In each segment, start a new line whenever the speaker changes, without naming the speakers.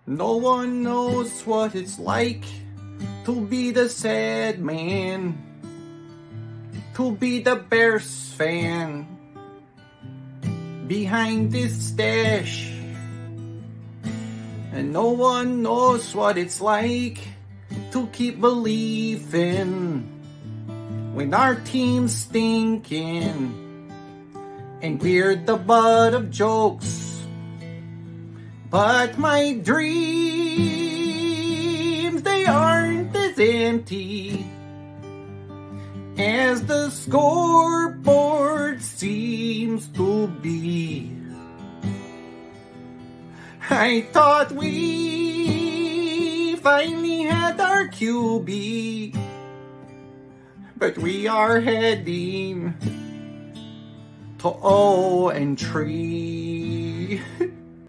No one knows what it's like to be the sad man, to be the Bears fan behind this stash. And no one knows what it's like to keep believing when our team's stinking and we're the butt of jokes. But my dreams, they aren't as empty as the scoreboard seems to be. I thought we finally had our QB, but we are heading to 0-3.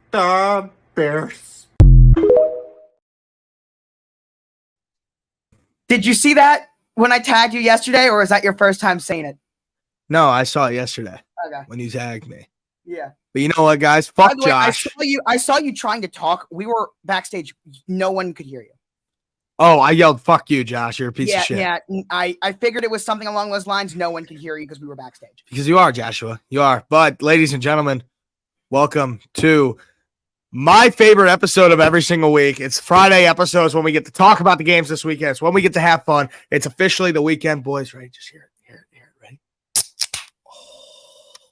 The Bears.
Did you see that when I tagged you yesterday, or is that your first time saying it?
No, I saw it yesterday.
Okay.
When you tagged me.
Yeah.
But you know what, guys? Fuck
By the way,
Josh.
I saw you trying to talk. We were backstage. No one could hear you.
Oh, I yelled, "Fuck you, Josh. You're a piece of shit."
Yeah. I figured it was something along those lines. No one could hear you because we were backstage.
Because you are, Joshua. You are. But, ladies and gentlemen, welcome to my favorite episode of every single week. It's Friday episodes when we get to talk about the games this weekend. It's when we get to have fun. It's officially the weekend, boys. Ready? Just hear it. Ready?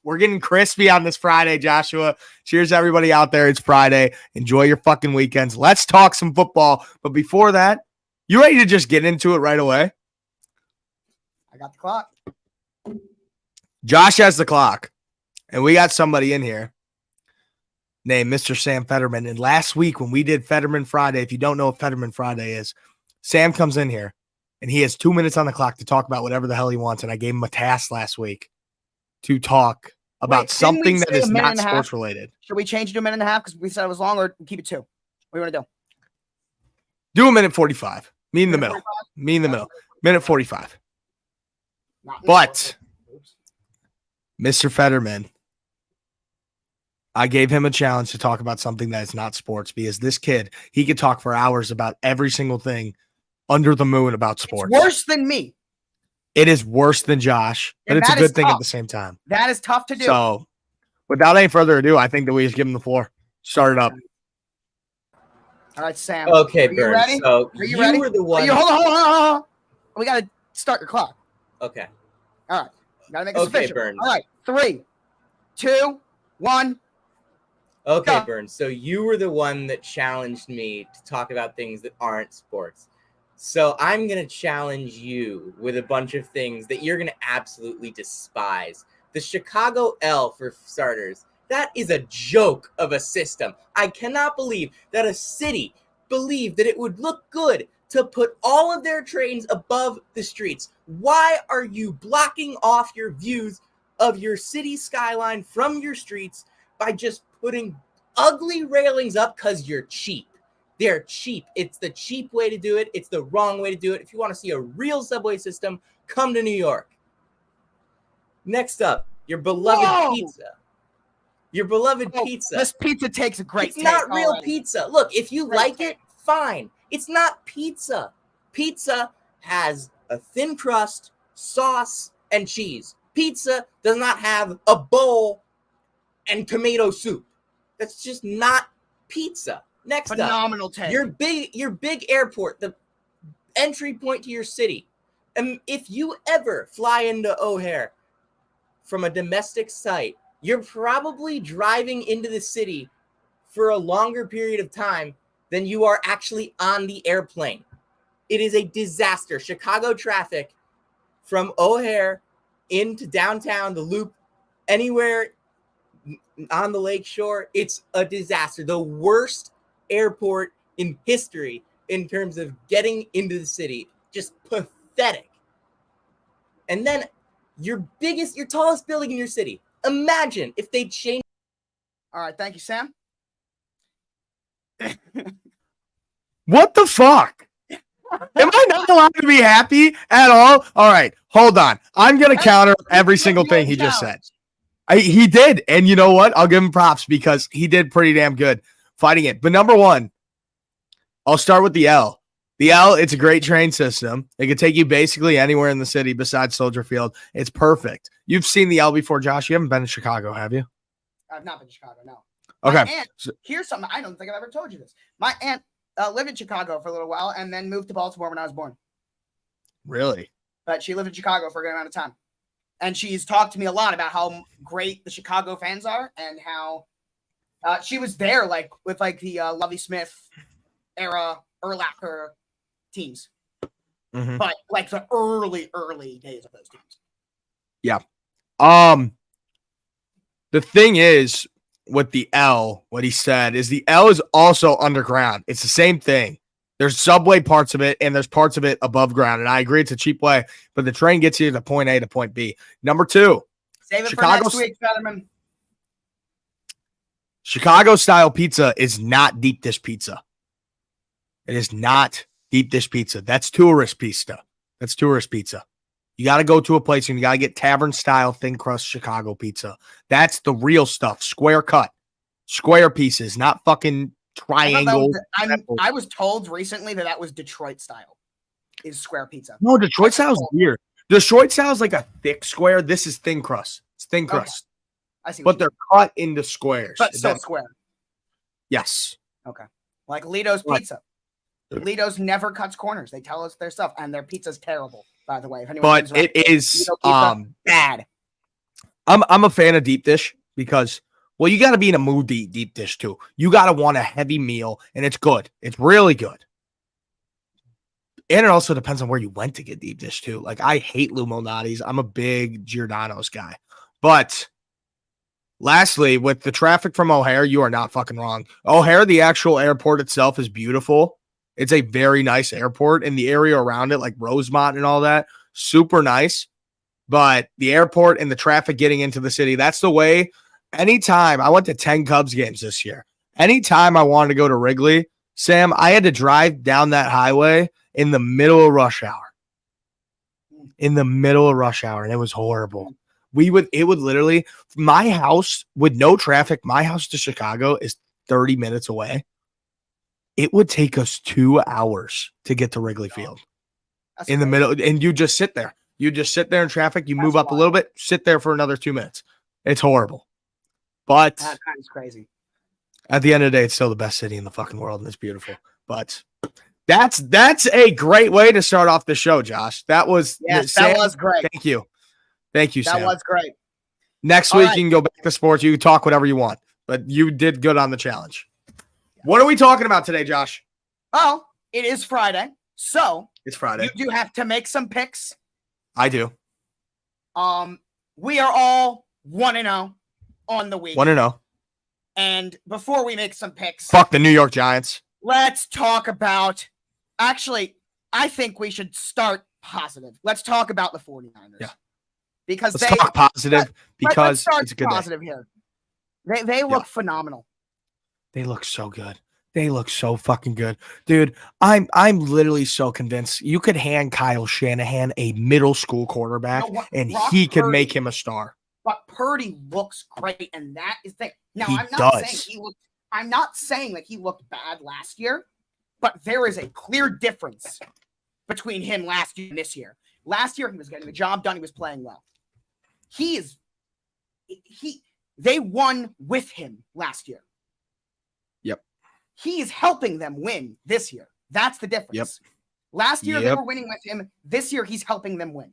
We're getting crispy on this Friday, Joshua. Cheers, everybody out there. It's Friday. Enjoy your fucking weekends. Let's talk some football. But before that, you ready to just get into it right away?
I got the clock.
Josh has the clock. And we got somebody in here named Mr. Sam Federman. And last week when we did Federman Friday, if you don't know what Federman Friday is, Sam comes in here and he has 2 minutes on the clock to talk about whatever the hell he wants. And I gave him a task last week to talk about something that is not sports related.
Should we change it to a minute and a half because we said it was long, or keep it 2? What do you want to do?
Do a minute 45. Me in the middle. Minute 45. But Mr. Federman, I gave him a challenge to talk about something that is not sports, because this kid, he could talk for hours about every single thing under the moon about sports.
It's worse than me.
It is worse than Josh, but it's a good thing at the same time.
That is tough to do.
So, without any further ado, I think that we just give him the floor. Start it up.
All right, Sam.
Okay,
Burn.
Ready? So
are you ready?
Were the one.
Hold on. We got to start your clock.
Okay.
All right. Got to make this official.
Burns.
All right. 3, 2, 1.
Okay,
Go.
Burns. So you were the one that challenged me to talk about things that aren't sports. So I'm going to challenge you with a bunch of things that you're going to absolutely despise. The Chicago L, for starters, that is a joke of a system. I cannot believe that a city believed that it would look good to put all of their trains above the streets. Why are you blocking off your views of your city skyline from your streets by just putting ugly railings up because you're cheap? They're cheap. It's the cheap way to do it. It's the wrong way to do it. If you want to see a real subway system, come to New York. Next up, your beloved pizza. Your beloved pizza.
This pizza takes a great
It's
taste.
not real pizza. Look, if you like it, fine. It's not pizza. Pizza has a thin crust, sauce, and cheese. Pizza does not have a bowl and tomato soup. That's just not pizza. Next
Phenomenal
up,
take.
your big airport, the entry point to your city. And if you ever fly into O'Hare from a domestic site, you're probably driving into the city for a longer period of time than you are actually on the airplane. It is a disaster. Chicago traffic from O'Hare into downtown, the Loop, anywhere on the lake shore, it's a disaster. The worst airport in history in terms of getting into the city. Just pathetic. And then your tallest building in your city. Imagine if they changed.
All right, thank you, Sam.
What the fuck? Am I not allowed to be happy at all? All right, hold on. I'm going to counter every single thing he just said. He did. And you know what? I'll give him props because he did pretty damn good fighting it. But number one, I'll start with the L. The L, it's a great train system. It can take you basically anywhere in the city besides Soldier Field. It's perfect. You've seen the L before, Josh. You haven't been to Chicago, have you?
I've not been to Chicago, no.
Okay.
My aunt, here's something. I don't think I've ever told you this. My aunt lived in Chicago for a little while and then moved to Baltimore when I was born.
Really?
But she lived in Chicago for a good amount of time. And she's talked to me a lot about how great the Chicago fans are and how she was there like with like the Lovie Smith era, Urlacher teams.
Mm-hmm.
But like the early days of those teams.
Yeah. The thing is with the L, what he said is the L is also underground. It's the same thing. There's subway parts of it, and there's parts of it above ground. And I agree it's a cheap way, but the train gets you to point A to point B. Number 2.
Save it for next week, Federman.
Chicago-style pizza is not deep dish pizza. It is not deep dish pizza. That's tourist pizza. That's tourist pizza. You got to go to a place and you got to get tavern-style thin crust Chicago pizza. That's the real stuff. Square cut. Square pieces, not fucking triangle.
I was told recently that was Detroit style. Is square pizza.
No, Detroit style is weird. Detroit style is like a thick square. This is thin crust. It's thin crust.
Okay. I see.
But they're cut into squares.
But still square.
Yes.
Okay. Like Lido's Pizza. Lido's never cuts corners. They tell us their stuff, and their pizza's terrible, by the way. If anyone
but it is
bad.
I'm a fan of deep dish because, well, you got to be in a mood to eat deep dish too. You got to want a heavy meal, and it's good. It's really good. And it also depends on where you went to get deep dish too. Like, I hate Lou Malnati's. I'm a big Giordano's guy. But lastly, with the traffic from O'Hare, you are not fucking wrong. O'Hare, the actual airport itself, is beautiful. It's a very nice airport, and the area around it, like Rosemont and all that, super nice. But the airport and the traffic getting into the city, that's the way. Anytime I went to 10 Cubs games this year, anytime I wanted to go to Wrigley, Sam, I had to drive down that highway in the middle of rush hour. In the middle of rush hour, and it was horrible. It would literally, my house with no traffic, my house to Chicago is 30 minutes away. It would take us 2 hours to get to Wrigley Field. That's in the middle, and you just sit there. You just sit there in traffic. You move up a little bit, sit there for another 2 minutes. It's horrible. But
that kind of crazy.
At the end of the day, it's still the best city in the fucking world, and it's beautiful. But that's a great way to start off the show, Josh. That was
that was great.
Thank you, Sam.
That was great.
Next week you can go back to sports. You can talk whatever you want, but you did good on the challenge. What are we talking about today, Josh?
Oh, it is Friday, so
it's Friday.
You do have to make some picks.
I do.
We are all 1-0 on the week.
1-0.
And before we make some picks,
fuck the New York Giants.
Let's talk about. Actually, I think we should start positive. Let's talk about the 49ers.
Yeah.
Because
let's talk positive because
let's
it's a good
positive
day.
Here. They look phenomenal.
They look so good. They look so fucking good. Dude, I'm literally so convinced you could hand Kyle Shanahan a middle school quarterback and he could make him a star.
But Purdy looks great, and that is the thing. Now, I'm not saying that he looked bad last year, but there is a clear difference between him last year and this year. Last year, he was getting the job done. He was playing well. They won with him last year.
Yep.
He is helping them win this year. That's the difference.
Yep.
Last year, they were winning with him. This year, he's helping them win.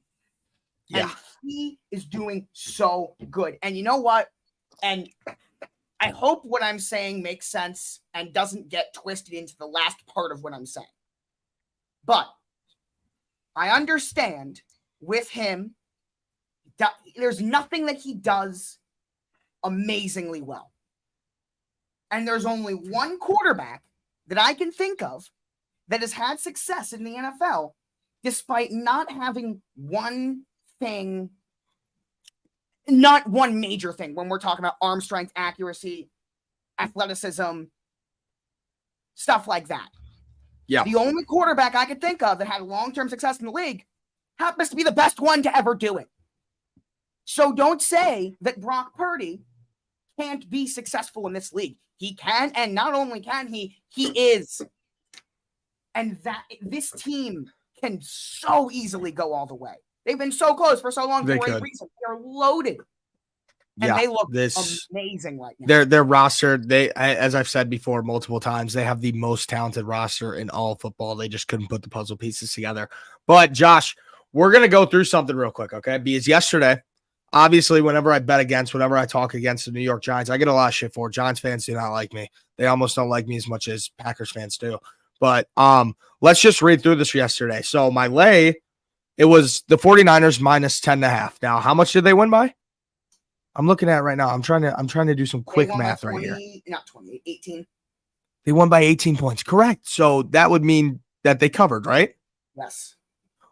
Yeah.
And he is doing so good. And you know what? And I hope what I'm saying makes sense and doesn't get twisted into the last part of what I'm saying. But I understand with him, there's nothing that he does amazingly well. And there's only one quarterback that I can think of that has had success in the NFL despite not having one thing, not one major thing when we're talking about arm strength, accuracy, athleticism, stuff like that.
Yeah.
The only quarterback I could think of that had long-term success in the league happens to be the best one to ever do it. So don't say that Brock Purdy can't be successful in this league. He can, and not only can he is. And that this team can so easily go all the way. They've been so close for so long
They
for a
could.
reason. They're loaded. And
Yeah,
they look
this
amazing right now.
their roster. As I've said before multiple times, they have the most talented roster in all of football. They just couldn't put the puzzle pieces together. But Josh, we're gonna go through something real quick, okay? Because yesterday, obviously, whenever I talk against the New York Giants, I get a lot of shit for it. Giants fans do not like me. They almost don't like me as much as Packers fans do. But let's just read through this yesterday. So my lay, it was the 49ers minus 10.5. Now, how much did they win by? I'm looking at it right now. I'm trying to do some quick math right here.
Not 20, 18.
They won by 18 points. Correct. So that would mean that they covered, right?
Yes.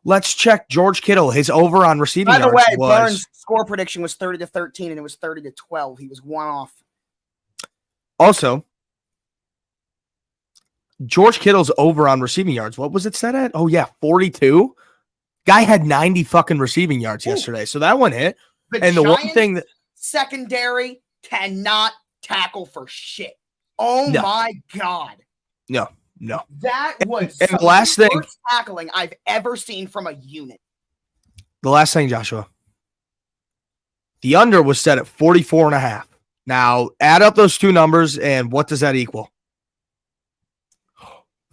Let's check George Kittle. His over on receiving yards
By the way,
was
Burns' score prediction was 30-13, and it was 30-12. He was one off.
also George Kittle's over on receiving yards. What was it set at? Oh yeah, 42. Guy had 90 fucking receiving yards yesterday. So that one hit. And the one thing that
secondary cannot tackle for shit. Oh my God.
No.
That was
and the last thing
tackling I've ever seen from a unit.
The last thing, Joshua. The under was set at 44.5. Now add up those two numbers and what does that equal?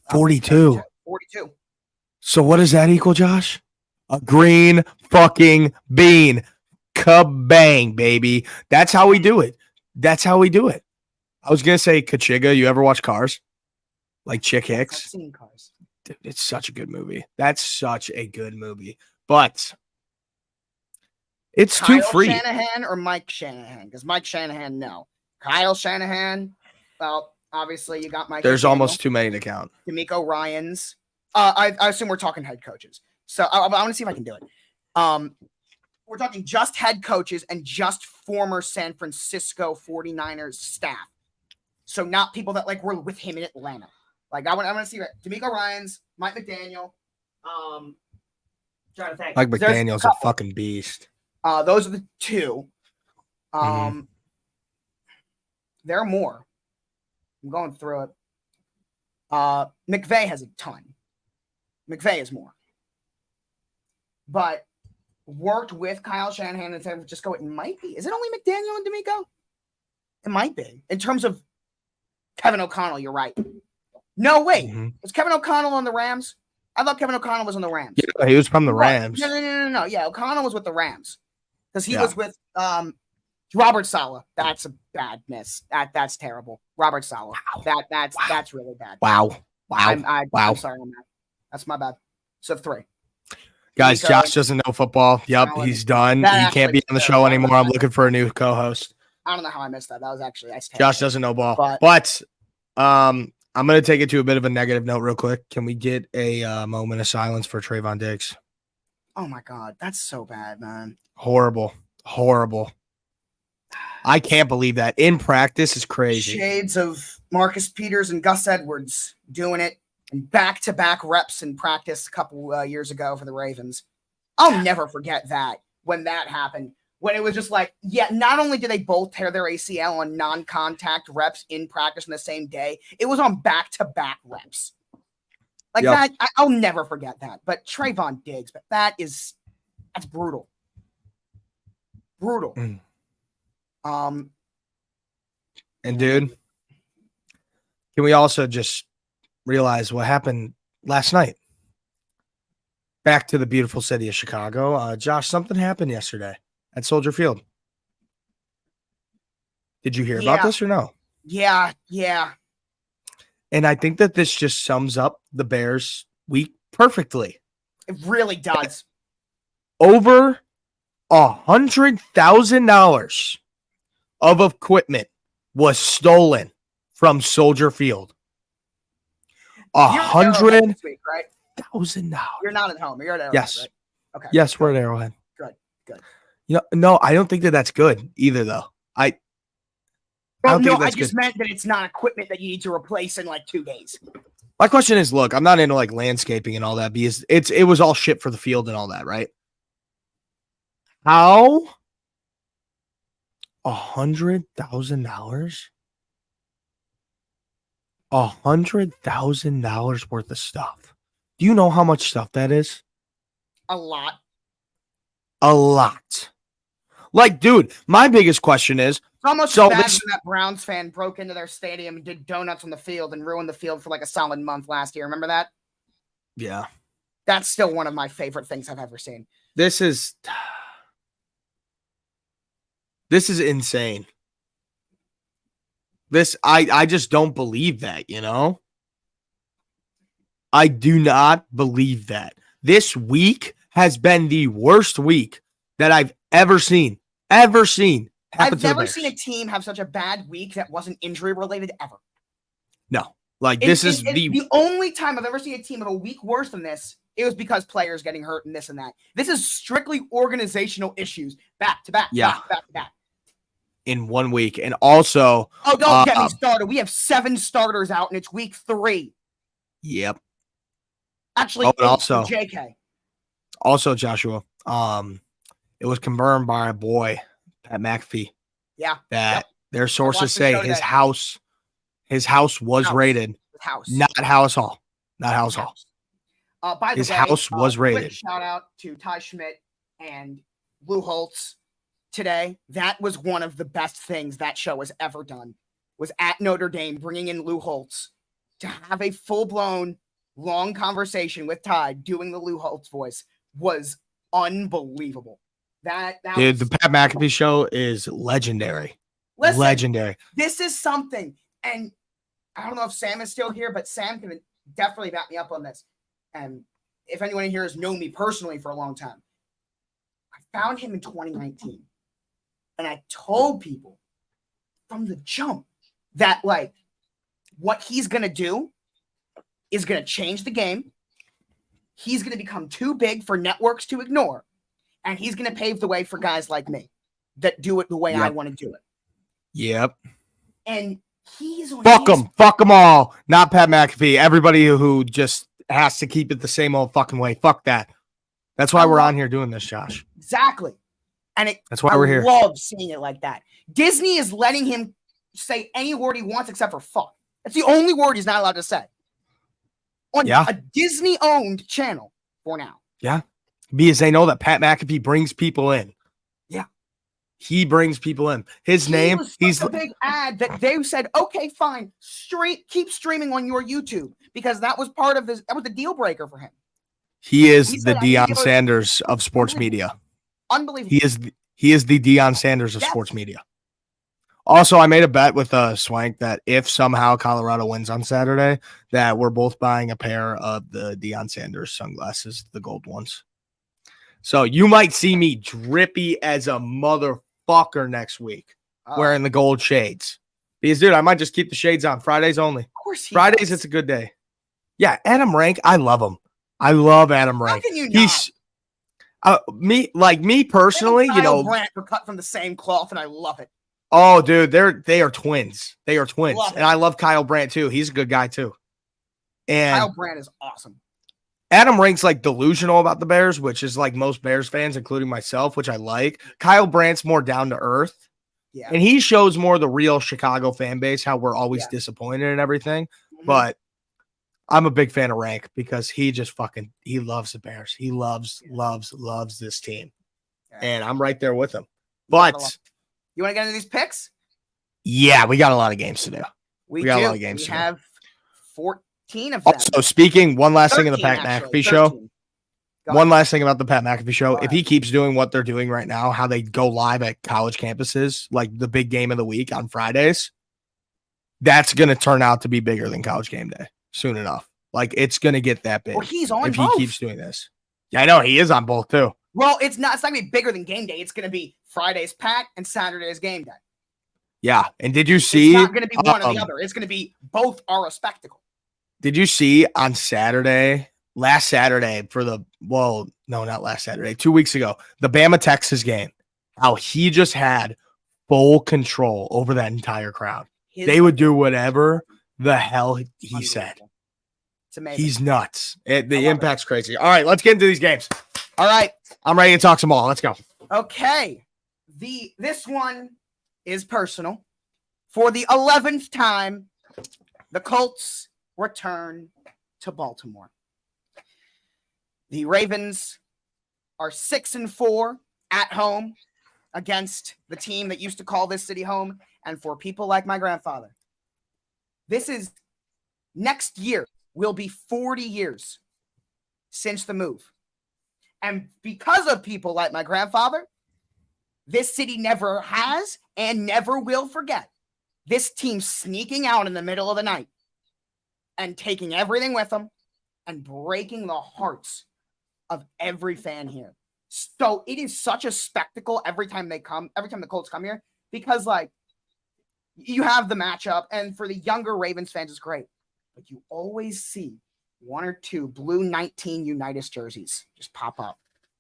42.
42.
So what does that equal, Josh? A green fucking bean. Kabang, baby. That's how we do it. I was going to say Kachiga. You ever watch Cars? Like Chick Hicks?
I've seen Cars.
Dude, it's such a good movie. That's such a good movie. But it's
Kyle
too free.
Shanahan or Mike Shanahan? Because Mike Shanahan, no. Kyle Shanahan, well, obviously you got Mike.
There's almost too many to count.
D'Amico Ryans. I assume we're talking head coaches. So I want to see if I can do it. We're talking just head coaches and just former San Francisco 49ers staff. So not people that like were with him in Atlanta. Like I want to see D'Amico Ryans, Mike McDaniel. Trying to think.
Mike McDaniel's a fucking beast.
Those are the two. There are more. I'm going through it. McVay has a ton. McVay is more. But worked with Kyle Shanahan and said, just go, it might be. Is it only McDaniel and D'Amico? It might be. In terms of Kevin O'Connell, you're right. No, wait. Was Kevin O'Connell on the Rams? I thought Kevin O'Connell was on the Rams.
Yeah, he was from the Rams.
No. Yeah, O'Connell was with the Rams. Because he was with Robert Saleh. That's a bad miss. That's terrible. Robert Saleh. Wow. That's really bad.
Wow.
I'm sorry on that. That's my bad. So 3.
Guys, Josh doesn't know football. Yep, he's done. He can't be on the show anymore. I'm looking for a new co-host.
I don't know how I missed that. That was actually
Josh doesn't know ball. But I'm going to take it to a bit of a negative note real quick. Can we get a moment of silence for Trayvon Diggs?
Oh, my God. That's so bad, man.
Horrible. I can't believe that. In practice is crazy.
Shades of Marcus Peters and Gus Edwards doing it in back-to-back reps in practice a couple years ago for the Ravens. I'll never forget that when that happened. When it was just like, not only did they both tear their ACL on non-contact reps in practice in the same day, it was on back-to-back reps. Like that, I'll never forget that. But Trayvon Diggs, but that's brutal. Brutal.
And dude, can we also just realize what happened last night? Back to the beautiful city of Chicago. Josh, something happened yesterday at Soldier Field. Did you hear about this or no?
Yeah.
And I think that this just sums up the Bears week perfectly.
It really does.
Over $100,000 of equipment was stolen from Soldier Field. $100,000.
Right? You're not at home. You're at Arrowhead.
Yes.
Right? Okay.
Yes, we're at Arrowhead.
Good.
No, I don't think that's good either, though. I
just meant that it's not equipment that you need to replace in like 2 days.
My question is, look, I'm not into like landscaping and all that because it was all shit for the field and all that, right? How $100,000 $100,000 worth of stuff. Do you know how much stuff that is?
A lot.
A lot. Like, dude, my biggest question is,
It's almost
so
as bad
this-
when that Browns fan broke into their stadium and did donuts on the field and ruined the field for like a solid month last year. Remember that?
yeah,
That's still one of my favorite things I've ever seen.
this is insane. I just don't believe that, you know? I do not believe that. This week has been the worst week that I've ever seen. Happen
I've
to the
never
Bears.
seen a team have such a bad week that wasn't injury related ever.
No. Like, this is
the only time I've ever seen a team have a week worse than this. It was because players getting hurt and this and that. This is strictly organizational issues, back to back,
Yeah.
back to back.
in 1 week. And also,
Oh, don't get me started. We have 7 starters out, and it's week 3.
yep.
Actually,
Oh, and also,
JK.
Also, Joshua, it was confirmed by our boy Pat McAfee.
Yeah.
That their
watched
sources
the
say
show
his
today.
house was raided.
House.
Not House Hall. Not House Hall.
By the
His
way,
house was
quick
raided.
shout out to Ty Schmidt and Lou Holtz today. That was one of the best things that show has ever done. Was at Notre Dame, bringing in Lou Holtz to have a full-blown long conversation with Ty, doing the Lou Holtz voice, was unbelievable. That
Dude,
was,
the Pat McAfee show is legendary.
listen,
Legendary.
This is something, and I don't know if Sam is still here, but Sam can definitely back me up on this. And if anyone in here has known me personally for a long time, I found him in 2019. And I told people from the jump that, like, what he's going to do is going to change the game. He's going to become too big for networks to ignore. And he's going to pave the way for guys like me that do it the way I want to do it.
Yep.
And he's on
Fuck them. Fuck them all. Not Pat McAfee. Everybody who just has to keep it the same old fucking way. Fuck that. That's why we're on here doing this, Josh.
Exactly. And
that's why we're here.
I love seeing it like that. Disney is letting him say any word he wants except for fuck. That's the only word he's not allowed to say. On a Disney-owned channel for now.
Yeah. Because they know that Pat McAfee brings people in.
Yeah.
He brings people in. His name,
he's a big ad that they said, okay, fine, keep streaming on your YouTube, because that was part of this. That was the deal breaker for him.
He is the Deion Sanders of sports media.
Unbelievable.
He is the Deion Sanders of sports media. Also, I made a bet with Swank that if somehow Colorado wins on Saturday, that we're both buying a pair of the Deion Sanders sunglasses, the gold ones. So you might see me drippy as a motherfucker next week wearing the gold shades. Because, dude, I might just keep the shades on. Fridays only.
Of course
Fridays, it's a good day. Yeah, Adam Rank, I love him. I love Adam Rank.
How can you
He's me personally, you know.
Brandt were cut from the same cloth, and I love it.
Oh, dude, they are twins. They are twins.
Love it.
And I love Kyle Brandt too. He's a good guy too. And
Kyle Brandt is awesome.
Adam Rank's like delusional about the Bears, which is like most Bears fans, including myself, which I like. Kyle Brandt's more down to earth.
Yeah.
And he shows more the real Chicago fan base, how we're always disappointed and everything. Mm-hmm. But I'm a big fan of Rank because he just he loves the Bears. He loves this team. Yeah. And I'm right there with him. But
you want to get into these picks?
Yeah, we got a lot of games to do. We got a lot of games to do.
We have 14 of them.
Also, speaking, one last thing on the Pat McAfee show. One last thing about the Pat McAfee show. If he keeps doing what they're doing right now, how they go live at college campuses, like the big game of the week on Fridays, that's going to turn out to be bigger than College Game Day soon enough. Like, it's going to get that big.
Well, he's on
if
both.
He keeps doing this. Yeah, I know. He is on both, too.
Well, it's not going to be bigger than Game Day. It's going to be Friday's Pat and Saturday's Game Day.
Yeah. And did you see?
It's not going to be one or the other. It's going to be both are a spectacle.
Did you see on last Saturday not last Saturday, 2 weeks ago, the Bama Texas game, how he just had full control over that entire crowd. They would do whatever the hell he said.
It's amazing.
He's nuts. The impact's crazy. All right, let's get into these games.
All right.
I'm ready to talk some more. Let's go.
Okay. This one is personal. For the 11th time the Colts return to Baltimore. The Ravens are 6-4 at home against the team that used to call this city home. And for people like my grandfather, this is next year will be 40 years since the move. And because of people like my grandfather, this city never has and never will forget this team sneaking out in the middle of the night and taking everything with them and breaking the hearts of every fan here. So it is such a spectacle every time the Colts come here, because like you have the matchup, and for the younger Ravens fans, it's great. But you always see one or two blue 19 Unitas jerseys just pop up.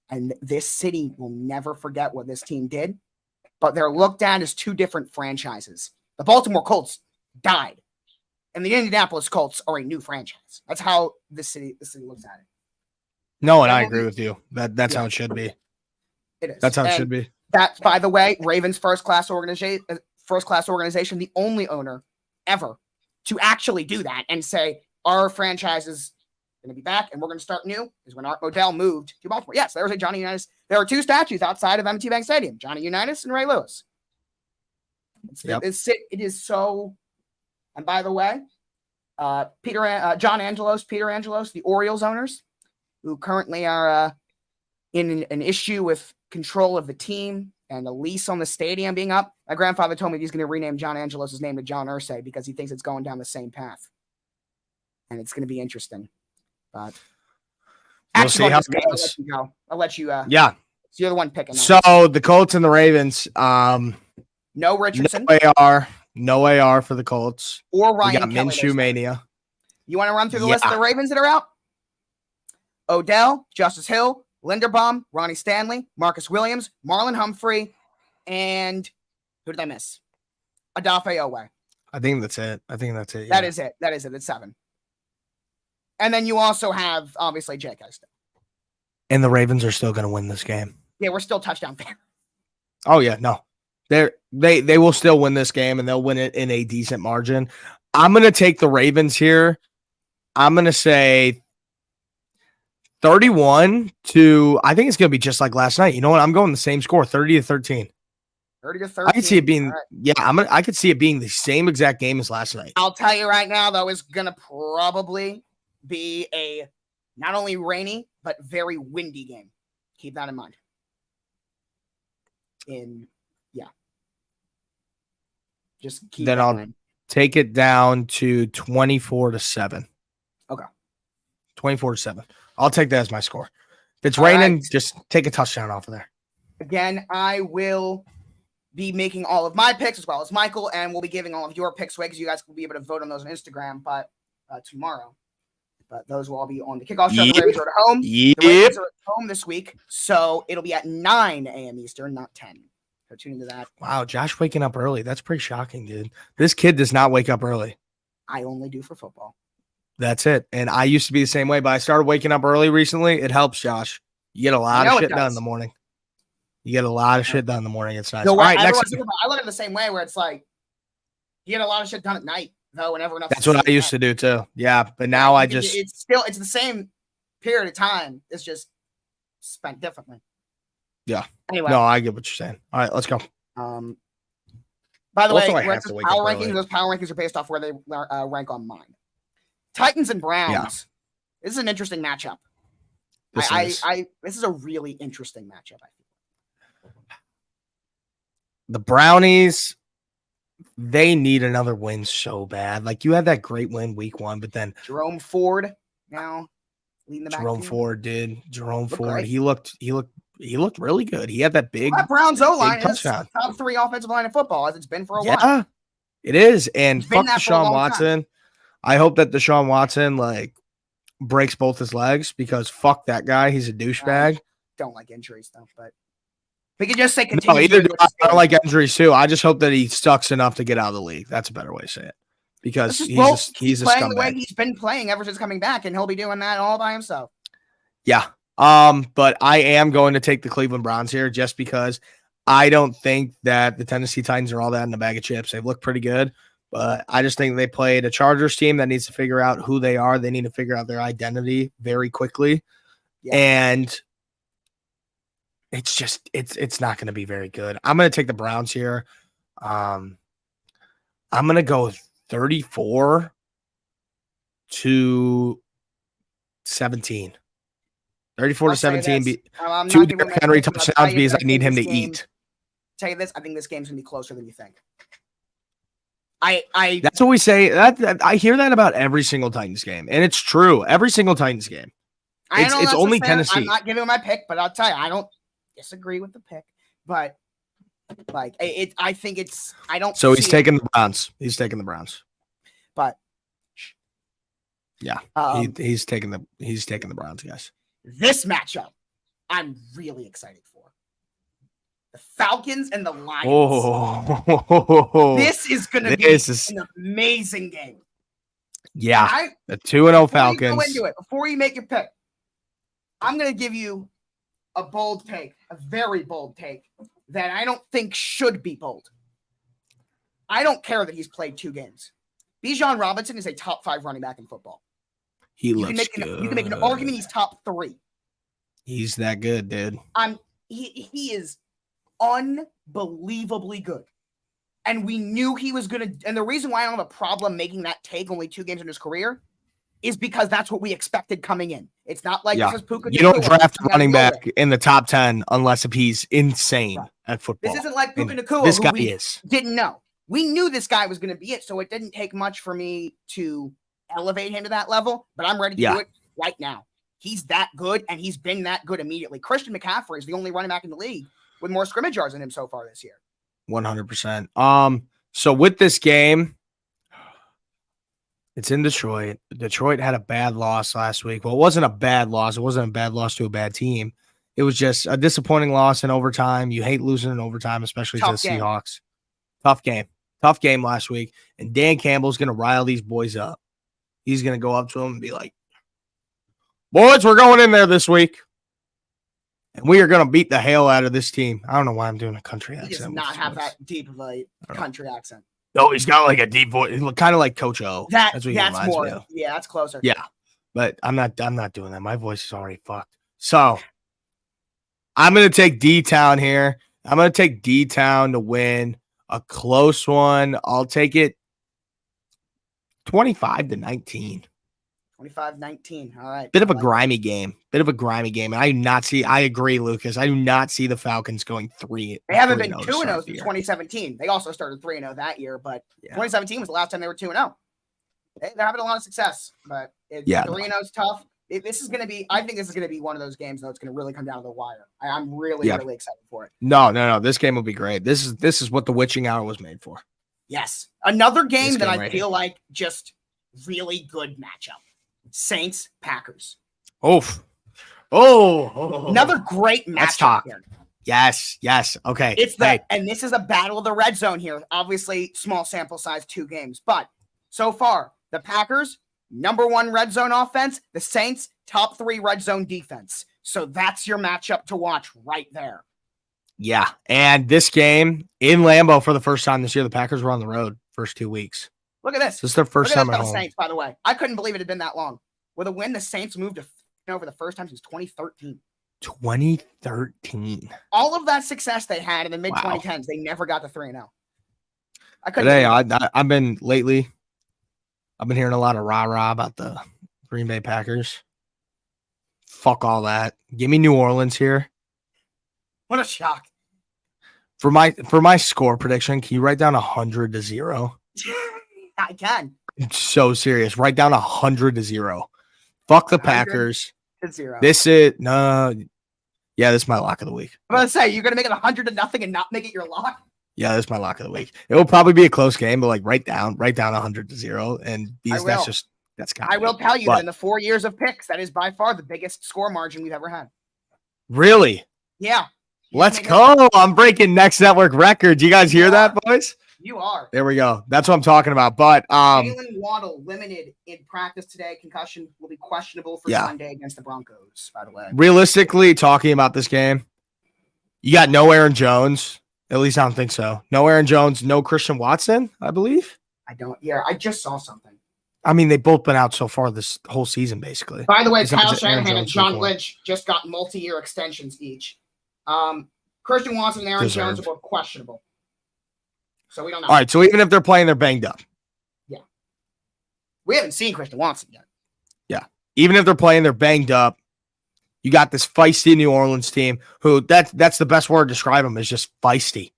And this city will never forget what this team did, but they're looked at as two different franchises. The Baltimore Colts died, and the Indianapolis Colts are a new franchise. That's how the city looks at it.
No, and I agree with you. That's how it should be.
It is.
That's how it should be.
That's, by the way, Ravens first class organization, the only owner ever to actually do that and say our franchise is going to be back and we're going to start new, is when Art Modell moved to Baltimore. Yes, there was a Johnny Unitas. There are two statues outside of M&T Bank Stadium, Johnny Unitas and Ray Lewis. It is so. And by the way, John Angelos, Peter Angelos, the Orioles owners, who currently are in an issue with control of the team and a lease on the stadium being up. My grandfather told me he's going to rename John Angelos' name to John Irsay because he thinks it's going down the same path. And it's going to be interesting. But
we'll see how it goes.
I'll let you.
Yeah.
So you're the one picking.
So the Colts and the Ravens.
No Richardson.
No AR for the Colts.
Or Ryan
We got
Kelly.
Minshew Mania.
You want to run through the list of the Ravens that are out? Odell, Justice Hill, Linderbaum, Ronnie Stanley, Marcus Williams, Marlon Humphrey, and who did I miss? Adafe Owe.
I think that's it. Yeah.
That is it. It's 7. And then you also have, obviously, J.K. still.
And the Ravens are still going to win this game.
Yeah, we're still touchdown fair.
Oh, yeah. No. They will still win this game, and they'll win it in a decent margin. I'm going to take the Ravens here. I'm going to say 31 to, I think it's going to be just like last night. You know what? I'm going the same score, 30-13.
30-13.
I could see it being, I could see it being the same exact game as last night.
I'll tell you right now, though, it's going to probably be a not only rainy, but very windy game. Keep that in mind. Just keep
then
that
I'll
in mind.
Take it down to 24-7.
Okay.
24-7. I'll take that as my score. If it's raining, just take a touchdown off of there.
Again, I will be making all of my picks as well as Michael, and we'll be giving all of your picks away because you guys will be able to vote on those on Instagram tomorrow. But those will all be on the kickoff show. The Ravens are at home. The Ravens are at home this week, so it'll be at 9 a.m. Eastern, not 10. So tune into that.
Wow, Josh waking up early. That's pretty shocking, dude. This kid does not wake up early.
I only do for football.
That's it. And I used to be the same way, but I started waking up early recently. It helps, Josh. You get a lot of shit done in the morning. You get a lot of shit done in the morning. It's nice.
No,
all right,
next. I look at it the same way where it's like you get a lot of shit done at night, though, and everyone else.
That's what I used to do too. Yeah, but now it's
the same period of time. It's just spent differently.
Yeah.
Anyway.
No, I get what you're saying. All right, let's go.
By the way, those power rankings are based off where they rank on mine. Titans and Browns. Yeah. This is an interesting matchup. This is a really interesting matchup, I think.
The Brownies, they need another win so bad. Like, you had that great win week 1, but then
Jerome Ford now leading the back.
Jerome Ford. He looked really good. He had that big
Browns O-line is top 3 offensive line in football, as it's been for a while.
Yeah, it is. And fuck Deshaun Watson. I hope that Deshaun Watson breaks both his legs, because fuck that guy. He's a douchebag.
Don't like injuries though, but we can just say
continue. No, either do I don't like injuries too. I just hope that he sucks enough to get out of the league. That's a better way to say it, because he's a scumbag.
The way he's been playing ever since coming back, and he'll be doing that all by himself.
Yeah. But I am going to take the Cleveland Browns here, just because I don't think that the Tennessee Titans are all that in a bag of chips. They've looked pretty good, But I just think they played a Chargers team that needs to figure out who they are. They need to figure out their identity very quickly. Yeah. And it's not going to be very good. I'm going to take the Browns here. I'm going to go 34-17. 34-17. Two Derrick Henry touchdowns because I need him to eat.
Tell you this, I think this game's gonna be closer than you think.
That's what we say. That I hear that about every single Titans game, and it's true. Every single Titans game. It's only Tennessee.
I'm not giving my pick, but I'll tell you, I don't disagree with the pick. But like I think it's I don't.
So he's taking the Browns. He's taking the Browns.
But
yeah, he's taking the Browns, guys.
This matchup, I'm really excited for. The Falcons and the Lions.
Oh,
this is going to be an amazing game.
Yeah, the 2-0 Falcons.
Go into it before you make your pick. I'm going to give you a bold take, a very bold take that I don't think should be bold. I don't care that he's played 2 games. Bijan Robinson is a top 5 running back in football.
He looks good.
You can make an argument he's top 3.
He's that good, dude.
He is unbelievably good. And we knew he was going to. And the reason why I don't have a problem making that take only 2 games in his career is because that's what we expected coming in. It's not like this is Puka.
You don't draft a running back in the top 10 unless if he's insane at football.
This isn't like Puka Nacua.
This guy is.
Didn't know. We knew this guy was going to be it, so it didn't take much for me to elevate him to that level, but I'm ready to do it right now. He's that good, and he's been that good immediately. Christian McCaffrey is the only running back in the league with more scrimmage yards than him so far this year.
100%. So with this game, it's in Detroit. Detroit had a bad loss last week. Well, it wasn't a bad loss. It wasn't a bad loss to a bad team. It was just a disappointing loss in overtime. You hate losing in overtime, especially to the Seahawks. Tough game. Tough game last week. And Dan Campbell's going to rile these boys up. He's going to go up to them and be like, boys, we're going in there this week. And we are going to beat the hell out of this team. I don't know why I'm doing a country accent.
He does not have that deep of a country accent.
No, he's got like a deep voice. Kind of like Coach O.
That's more. Yeah, that's closer.
Yeah. But I'm not doing that. My voice is already fucked. So I'm going to take D-Town here. I'm going to take D-Town to win a close one. I'll take it 25-19.
25-19. All right.
Bit of a grimy game. And I agree, Lucas. I do not see the Falcons going 3.
They haven't been 2-0 since 2017. They also started 3-0 that year, but 2017 was the last time they were 2-0. They're having a lot of success, but 3-0 is tough. I think this is going to be one of those games, though. It's going to really come down to the wire. I'm really excited for it.
No. This game will be great. This is what the witching hour was made for.
Yes. Another game that I feel like just really good matchup. Saints, Packers.
Oh.
Another great matchup.
Let's talk.
Here.
Yes. Okay.
And this is a battle of the red zone here. Obviously, small sample size, 2 games. But so far, the Packers, number 1 red zone offense. The Saints, top 3 red zone defense. So that's your matchup to watch right there.
Yeah. And this game in Lambeau for the first time this year, the Packers were on the road first 2 weeks.
Look at this.
This is their first time at home.
Saints, by the way. I couldn't believe it had been that long. With a win, the Saints moved to over the first time since 2013.
2013.
All of that success they had in the mid-2010s, they never got to 3-0.
I've been hearing a lot of rah-rah about the Green Bay Packers. Fuck all that. Give me New Orleans here.
What a shock.
For my score prediction, can you write down 100-0?
I can.
I'm so serious. Write down 100-0. Fuck the Packers.
0.
This is this is my lock of the week.
I'm gonna say you're gonna make it 100-0 and not make it your lock.
Yeah, this is my lock of the week. It will probably be a close game, but write down 100-0, and that's kind of.
I will tell you that in the 4 years of picks, that is by far the biggest score margin we've ever had.
Really?
Yeah.
Let's go. I'm breaking Next Network records. You guys hear that, boys?
You are.
There we go. That's what I'm talking about. But
Jalen Waddle limited in practice today. Concussion will be questionable for Sunday against the Broncos, by the way.
Realistically, talking about this game, you got no Aaron Jones. At least I don't think so. No Aaron Jones, no Christian Watson, I believe.
I don't. Yeah, I just saw something.
I mean, they've both been out so far this whole season, basically.
By the way,
Besides
Kyle
Aaron
Shanahan and
Jones
John
week one.
Lynch just got multi-year extensions each. Christian Watson and Aaron Jones are both questionable. So we don't know.
All right, so even if they're playing, they're banged up.
Yeah. We haven't seen Christian Watson yet.
Yeah. Even if they're playing, they're banged up. You got this feisty New Orleans team who that's the best word to describe them is just feisty.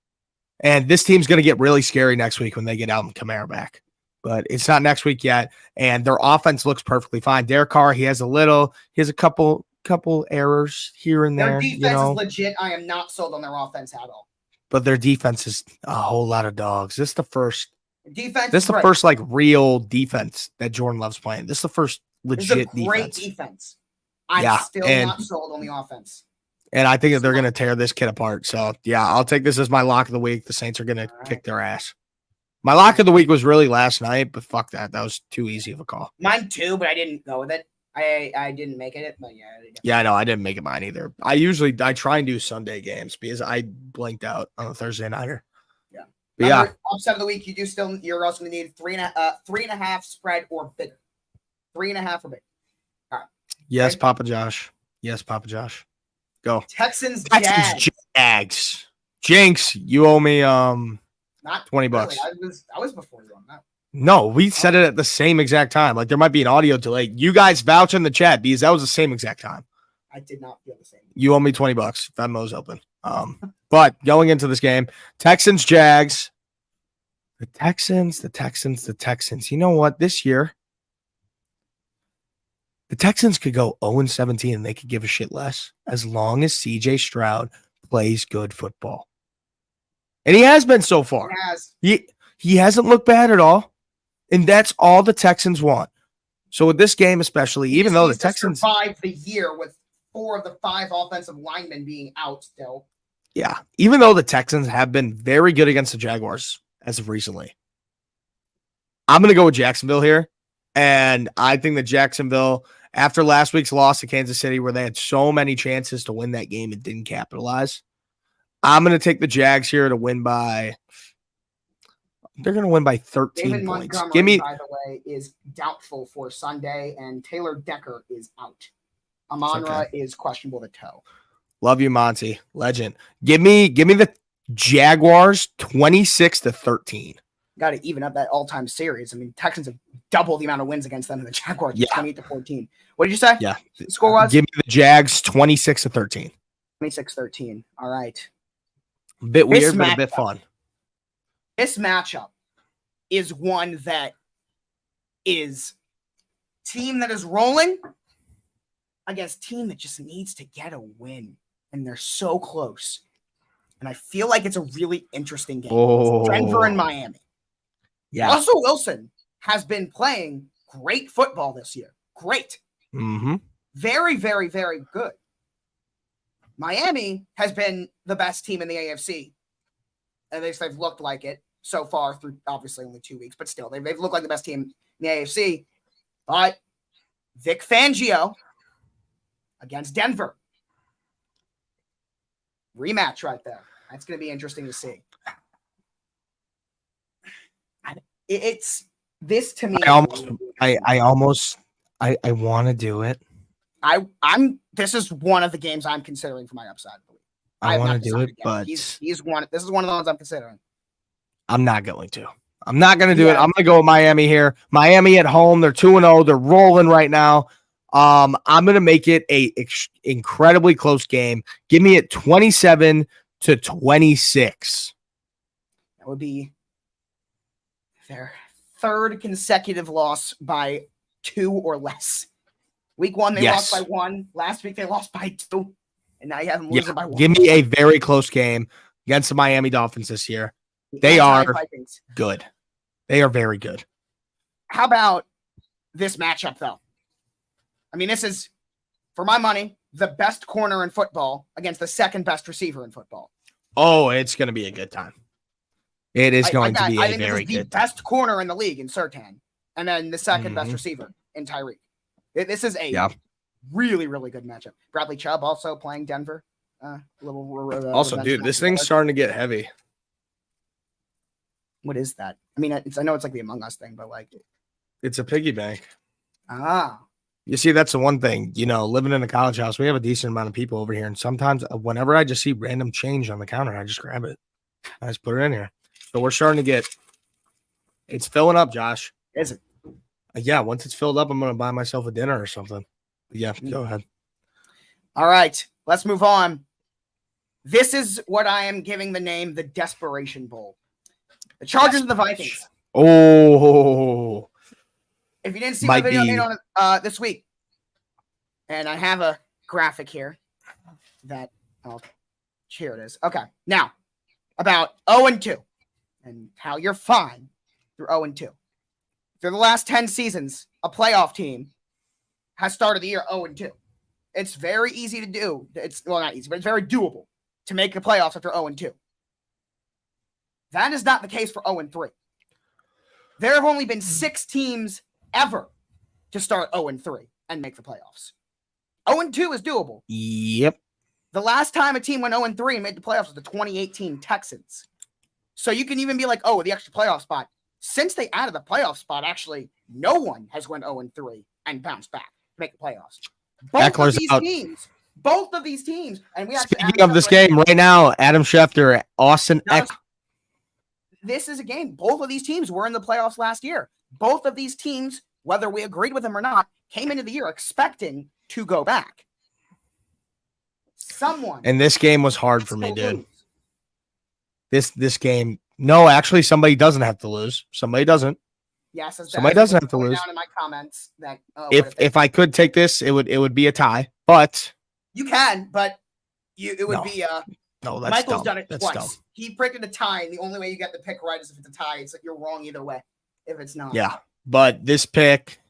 And this team's going to get really scary next week when they get Alvin Kamara back. But it's not next week yet. And their offense looks perfectly fine. Derek Carr, he has a couple errors here and there.
Their defense is legit. I am not sold on their offense at all.
But their defense is a whole lot of dogs. This is the first
defense.
This is the first like real defense that Jordan Love's playing. This is the first legit
great defense. I'm still not sold on the offense.
And I think that they're going to tear this kid apart. So, yeah, I'll take this as my lock of the week. The Saints are going to kick their ass. My lock of the week was really last night, but fuck that. That was too easy of a call.
Mine too, but I didn't go with it. I didn't make it, but yeah.
Yeah, I know. I didn't make it mine either. I try and do Sunday games because I blanked out on a Thursday nighter.
Yeah.
But yeah.
Upset of the week, you're also going to need 3.5 spread or bigger. 3.5 or bigger. All right.
Yes, okay. Papa Josh. Yes, Papa Josh. Go.
Texans
Jags. Jinx, you owe me
not
$20.
Really. I was before you on that.
No, we said it at the same exact time. Like there might be an audio delay. You guys vouch in the chat because that was the same exact time.
I did not feel the same.
You owe me $20. Venmo's open. But going into this game, Texans, Jags. The Texans. You know what? This year, the Texans could go 0-17 and they could give a shit less as long as CJ Stroud plays good football. And he has been so far. He hasn't looked bad at all. And that's all the Texans want. So with this game especially, even though the Texans
survived the year with 4 of the 5 offensive linemen being out still.
Yeah, even though the Texans have been very good against the Jaguars as of recently. I'm going to go with Jacksonville here. And I think that Jacksonville, after last week's loss to Kansas City, where they had so many chances to win that game and didn't capitalize, I'm going to take the Jags here to win by. They're going to win by 13
David
points.
Montgomery, by the way, is doubtful for Sunday, and Taylor Decker is out. Amon-Ra is questionable to toe.
Love you, Monty. Legend. Give me the Jaguars 26-13.
Got to even up that all-time series. I mean, Texans have double the amount of wins against them than the Jaguars. Yeah. 28-14. What did you say?
Yeah.
The score was?
Give me the Jags 26-13.
26-13. All right.
A bit weird, but a bit fun.
This matchup is one that is team that is rolling against team that just needs to get a win. And they're so close. And I feel like it's a really interesting game.
Oh.
Denver and Miami.
Yeah.
Russell Wilson has been playing great football this year. Great.
Mm-hmm.
Very, very, very good. Miami has been the best team in the AFC. At least they've looked like it so far through obviously only 2 weeks, but still they've looked like the best team in the AFC. But Vic Fangio against Denver. Rematch right there. That's going to be interesting to see. It's this to me.
I want to do it.
This is one of the games I'm considering for my upside.
I want to do it, but
he's one. This is one of the ones I'm considering.
I'm not going to. I'm not going to do it. I'm going to go with Miami here. Miami at home. They're 2-0. They're rolling right now. I'm going to make it a incredibly close game. Give me it 27-26.
That would be their 3rd consecutive loss by 2 or less. Week 1, they lost by 1. Last week, they lost by 2. And now you have them losing by 1.
Give me a very close game against the Miami Dolphins this year. They are good. They are very good.
How about this matchup, though? I mean, this is, for my money, the best corner in football against the 2nd best receiver in football.
Oh, it's going to be a good time. It is going to be a very good time. I think this is the
best corner in the league in Surtain. And then the 2nd best receiver in Tyreek. This is a really, really good matchup. Bradley Chubb also playing Denver.
Also, dude, this thing's starting to get heavy.
What is that? I mean, I know it's like the Among Us thing, but like,
It's a piggy bank.
ah,
You see, that's the one thing, living in a college house, we have a decent amount of people over here. And sometimes whenever I just see random change on the counter, I just grab it. I just put it in here. So we're starting to it's filling up, Josh.
is it?
Yeah, once it's filled up, I'm going to buy myself a dinner or something. Yeah, go ahead.
All right, let's move on. This is what I am giving the name the Desperation Bowl. The Chargers and the Vikings.
Oh.
If you didn't see my video I made on it this week, and I have a graphic here that, here it is. Okay, now, about 0-2 and how you're fine through 0-2. Through the last 10 seasons, a playoff team has started the year 0-2. It's very easy to do. It's not easy, but it's very doable to make the playoffs after 0-2. That is not the case for 0-3. There have only been 6 teams ever to start 0-3 and make the playoffs. 0-2 is doable.
Yep.
The last time a team went 0-3 and made the playoffs was the 2018 Texans. So you can even be like, oh, the extra playoff spot. Since they added the playoff spot, actually, no one has went 0-3 and bounced back to make the playoffs. Both of these teams, and we actually
speaking of this game right now, Adam Schefter, Austin Eckler.
This is a game. Both of these teams were in the playoffs last year. Both of these teams, whether we agreed with them or not, came into the year expecting to go back.
And this game was hard for me, dude. This game. No, actually, somebody doesn't have to lose. Somebody doesn't.
Yes,
somebody doesn't have to lose.
Down in my comments that
if I could take this, it would be a tie. But
you can, but it would be
no. That's
Michael's
dumb.
done it
That's
twice.
Dumb.
He predicted a tie, and the only way you get the pick right is if it's a tie. It's like you're wrong either way. If it's not,
yeah. But this pick.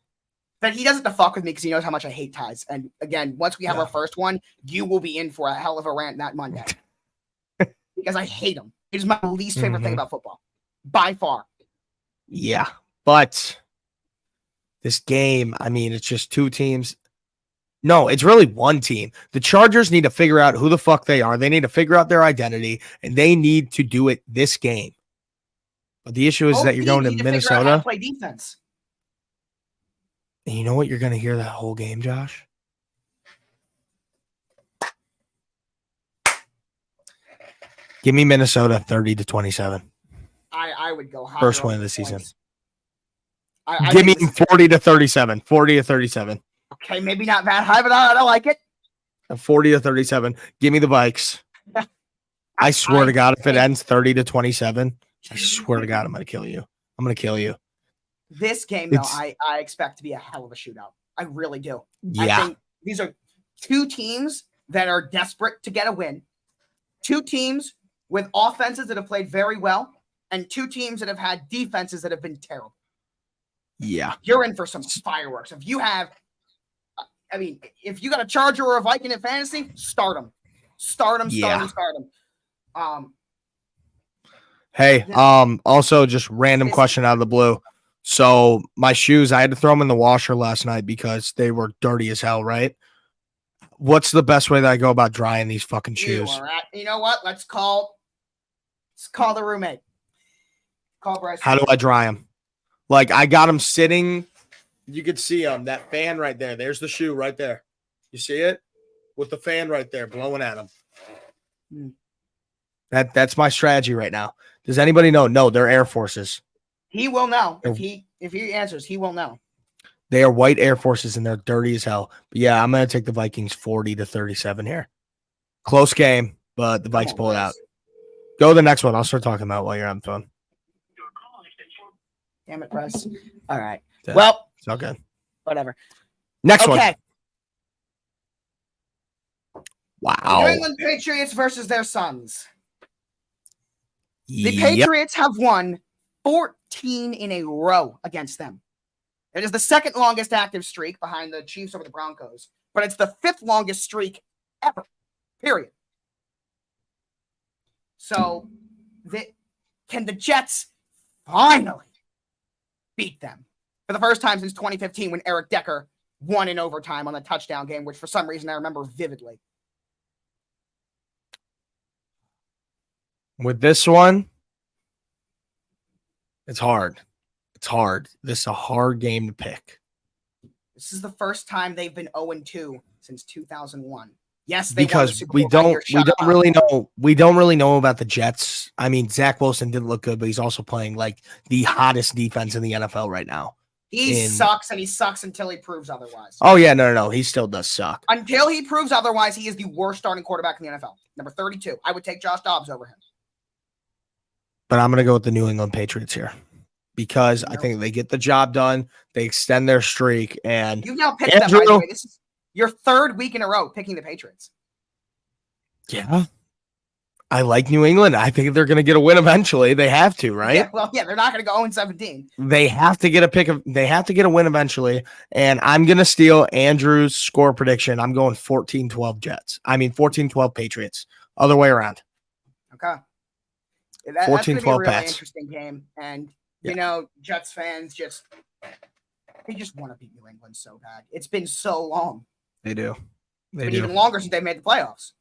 But he doesn't have to fuck with me because he knows how much I hate ties. And again, once we have our first one, you will be in for a hell of a rant that Monday because I hate him. It is my least favorite thing about football, by far.
Yeah, but this game, I mean, it's just 2 teams. No, it's really 1 team. The Chargers need to figure out who the fuck they are. They need to figure out their identity, and they need to do it this game. But the issue is that you're going to Minnesota.
To play defense.
And you know what? You're going to hear that whole game, Josh. Give me Minnesota 30-27.
I would go higher.
First win of the season.
Give
me 40-37. 40-37.
Okay, maybe not that high, but I like it.
40-37. Give me the Vikes. I swear to God, if it ends 30-27, I swear to God, I'm going to kill you. I'm going to kill you.
This game, though, I expect to be a hell of a shootout. I really do.
Yeah.
I think these are 2 teams that are desperate to get a win. 2 teams with offenses that have played very well, and 2 teams that have had defenses that have been terrible.
Yeah.
You're in for some fireworks. If you have, if you got a Charger or a Viking in fantasy, start them. Start them.
Hey, also just random question out of the blue. So my shoes, I had to throw them in the washer last night because they were dirty as hell, right? What's the best way that I go about drying these fucking shoes?
You know what? Let's call the roommate. Call Bryce.
How do I dry them? Like, I got them sitting. You could see them. That fan right there. There's the shoe right there. You see it? With the fan right there blowing at them. That's my strategy right now. Does anybody know? No, they're Air Forces.
He will know. If he answers, he will know.
They are white Air Forces and they're dirty as hell. But yeah, I'm gonna take the Vikings 40-37 here. Close game, but the Vikes pull it out. Go to the next one. I'll start talking about while you're on the phone.
Damn it, Bryce. All right.
Yeah,
well,
it's all good.
Whatever.
Next one.
Wow. New England Patriots versus their Suns. The Patriots have won 14 in a row against them. It is the 2nd longest active streak behind the Chiefs over the Broncos, but it's the 5th longest streak ever, period. So, can the Jets finally beat them? For the first time since 2015 when Eric Decker won in overtime on a touchdown game, which for some reason I remember vividly.
With this one, It's hard. It's hard. This is a hard game to pick.
This is the first time they've been 0-2 since 2001. Yes, they won the
Because
Super
we
Bowl that year.
don't really know about the Jets. I mean, Zach Wilson didn't look good, but he's also playing like the hottest defense in the NFL right now.
He sucks, and he sucks until he proves otherwise.
Oh yeah, no. He still does suck.
Until he proves otherwise, he is the worst starting quarterback in the NFL. Number 32. I would take Josh Dobbs over him.
But I'm gonna go with the New England Patriots here. Because I think they get the job done, they extend their streak, and
you've now picked them, by the way. This is your third week in a row picking the Patriots.
Yeah. I like New England. I think they're going to get a win eventually. They have to, right?
Yeah, they're not going to go 0-17.
They have to get they have to get a win eventually. And I'm going to steal Andrew's score prediction. I'm going 14-12 Jets. 14-12 Patriots. Other way around.
Okay. That's going to be a really interesting game. And, you know, Jets fans they just want to beat New England so bad. It's been so long.
They do.
Even longer since they made the playoffs.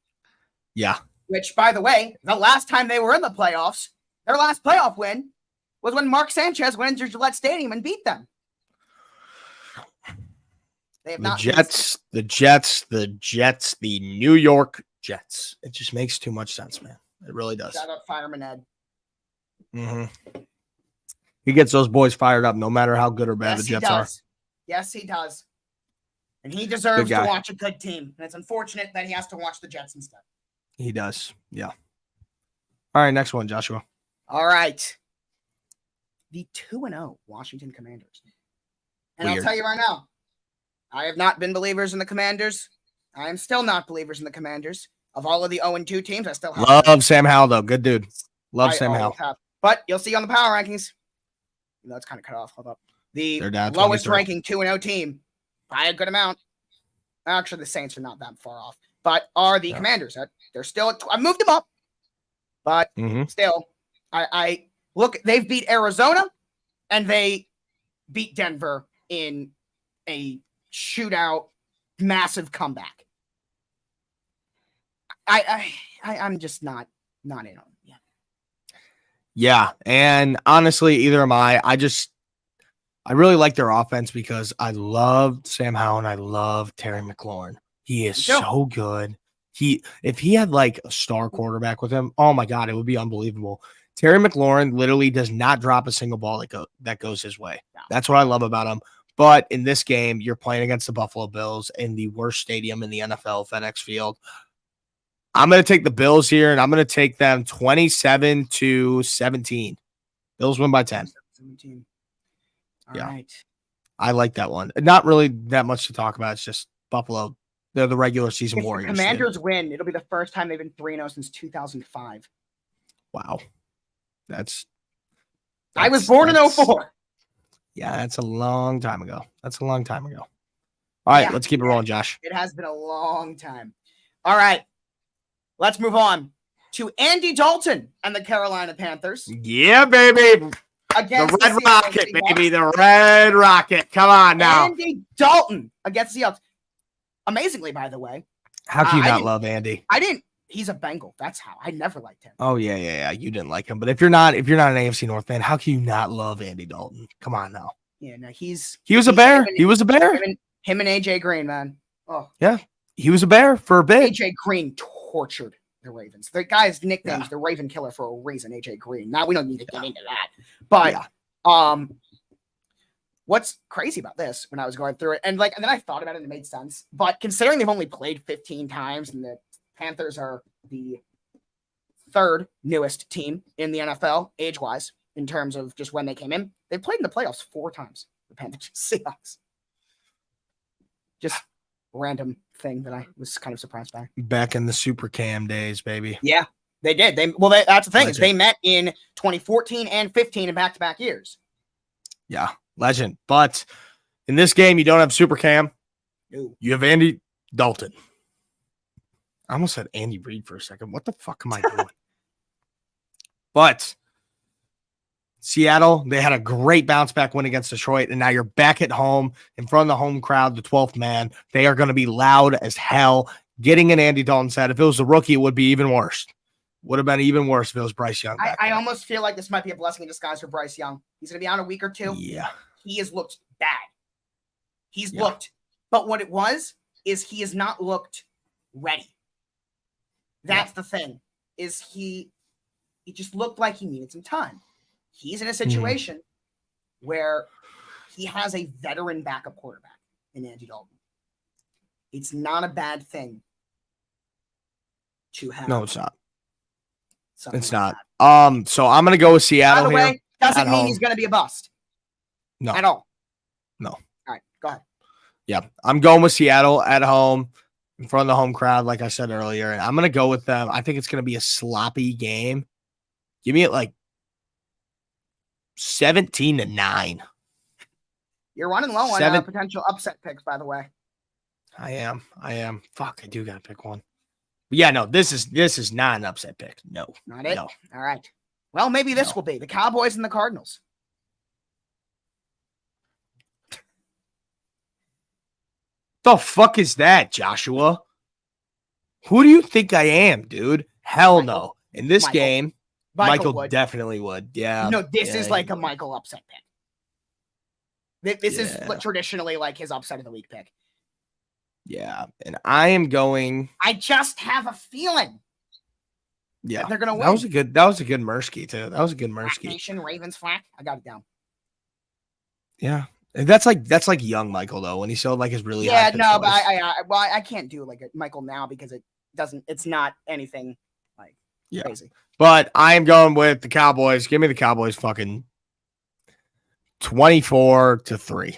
Yeah.
Which, by the way, the last time they were in the playoffs, their last playoff win was when Mark Sanchez went into Gillette Stadium and beat them. They have
the Jets, the New York Jets. It just makes too much sense, man. It really does.
Shout out Fireman Ed.
Mm-hmm. He gets those boys fired up no matter how good or bad the Jets are.
Yes, he does. And he deserves to watch a good team. And it's unfortunate that he has to watch the Jets instead.
He does. Yeah. All right, next one, Joshua.
All right. The 2-0 Washington Commanders. And I'll tell you right now, I have not been believers in the Commanders. I am still not believers in the Commanders. Of all of the 0-2 teams, I still have
love Sam Howell, though. Good dude. Love Sam Howell.
But you'll see on the power rankings. That's kind of cut off. Hold up. The lowest ranking 2-0 team by a good amount. Actually, the Saints are not that far off. But are the Commanders. They're still I moved them up. But still, I look, they've beat Arizona and they beat Denver in a shootout, massive comeback. I'm just not in on it yet.
Yeah, and honestly, either am I. I really like their offense because I love Sam Howell and I love Terry McLaurin. He is so good. If he had like a star quarterback with him, oh my God, it would be unbelievable. Terry McLaurin literally does not drop a single ball that goes his way. No. That's what I love about him. But in this game, you're playing against the Buffalo Bills in the worst stadium in the NFL, FedEx Field. I'm going to take the Bills here, and I'm going to take them 27-17. Bills win by 10.
17. All right.
I like that one. Not really that much to talk about. It's just Buffalo. They're the regular season Warriors.
If the Commanders win, it'll be the first time they've been 3-0 since 2005.
Wow.
I was born in 2004.
Yeah, that's a long time ago. All right, let's keep it rolling, Josh.
It has been a long time. All right. Let's move on to Andy Dalton and the Carolina Panthers.
Yeah, baby.
Against
the Red Rocket, baby. The Red Rocket. Come on now.
Andy Dalton against the Seahawks. Amazingly, by the way.
How can you not love Andy?
I didn't. He's a Bengal. That's how. I never liked him.
Oh, yeah. You didn't like him. But if you're not an AFC North fan, how can you not love Andy Dalton? Come on now.
Yeah, no,
he was a Bear. He was a Bear.
Him and AJ Green, man. Oh.
Yeah. He was a Bear for a bit.
AJ Green tortured the Ravens. The guy's nickname is the Raven Killer for a reason, AJ Green. Now we don't need to get into that. But what's crazy about this when I was going through it, and then I thought about it and it made sense. But considering they've only played 15 times and the Panthers are the third newest team in the NFL age-wise in terms of just when they came in, they've played in the playoffs 4 times. The Panthers Seahawks. Just random thing that I was kind of surprised by.
Back in the Super Cam days, baby.
Yeah, they did. That's the thing. Is they met in 2014 and 15 in back-to-back years.
Yeah, legend. But in this game, you don't have Super Cam.
No.
You have Andy Dalton. I almost said Andy Reid for a second. What the fuck am I doing? But Seattle, they had a great bounce back win against Detroit, and now you're back at home in front of the home crowd, the 12th man. They are going to be loud as hell. Getting an Andy Dalton set. If it was a rookie, it would be even worse. Would have been even worse if it was Bryce Young.
I almost feel like this might be a blessing in disguise for Bryce Young. He's going to be out a week or two.
Yeah.
He has looked bad. He's looked, but what it was is he has not looked ready. That's the thing, is he just looked like he needed some time. He's in a situation where he has a veteran backup quarterback in Andy Dalton. It's not a bad thing to have.
No, it's not. It's
like
not. So I'm gonna go with Seattle.
By the way,
here.
Doesn't mean he's gonna be a bust.
No.
At all.
No.
All right, go ahead.
Yeah, I'm going with Seattle at home in front of the home crowd, like I said earlier, and I'm gonna go with them. I think it's gonna be a sloppy game. Give me it like 17-9.
You're running low on potential upset picks, by the way.
I am. Fuck, I do gotta pick one. But yeah, no, this is not an upset pick. No.
Not it?
No.
All right. Well, maybe this will be the Cowboys and the Cardinals.
The fuck is that, Joshua? Who do you think I am, dude? Hell no. In this game, Michael definitely would. Yeah.
No, this is like a Michael upset pick. This is traditionally like his upset of the week pick.
Yeah. And I am going.
I just have a feeling.
Yeah.
They're gonna win.
That was a good Mursky, too. That was a good Mursky.
Nation, Ravens flack. I got it down.
Yeah. And that's like young Michael though, when he still like his really high pitch
but
voice.
I can't do like a Michael now because it's not anything like crazy.
But I am going with the Cowboys. Give me the Cowboys fucking 24-3.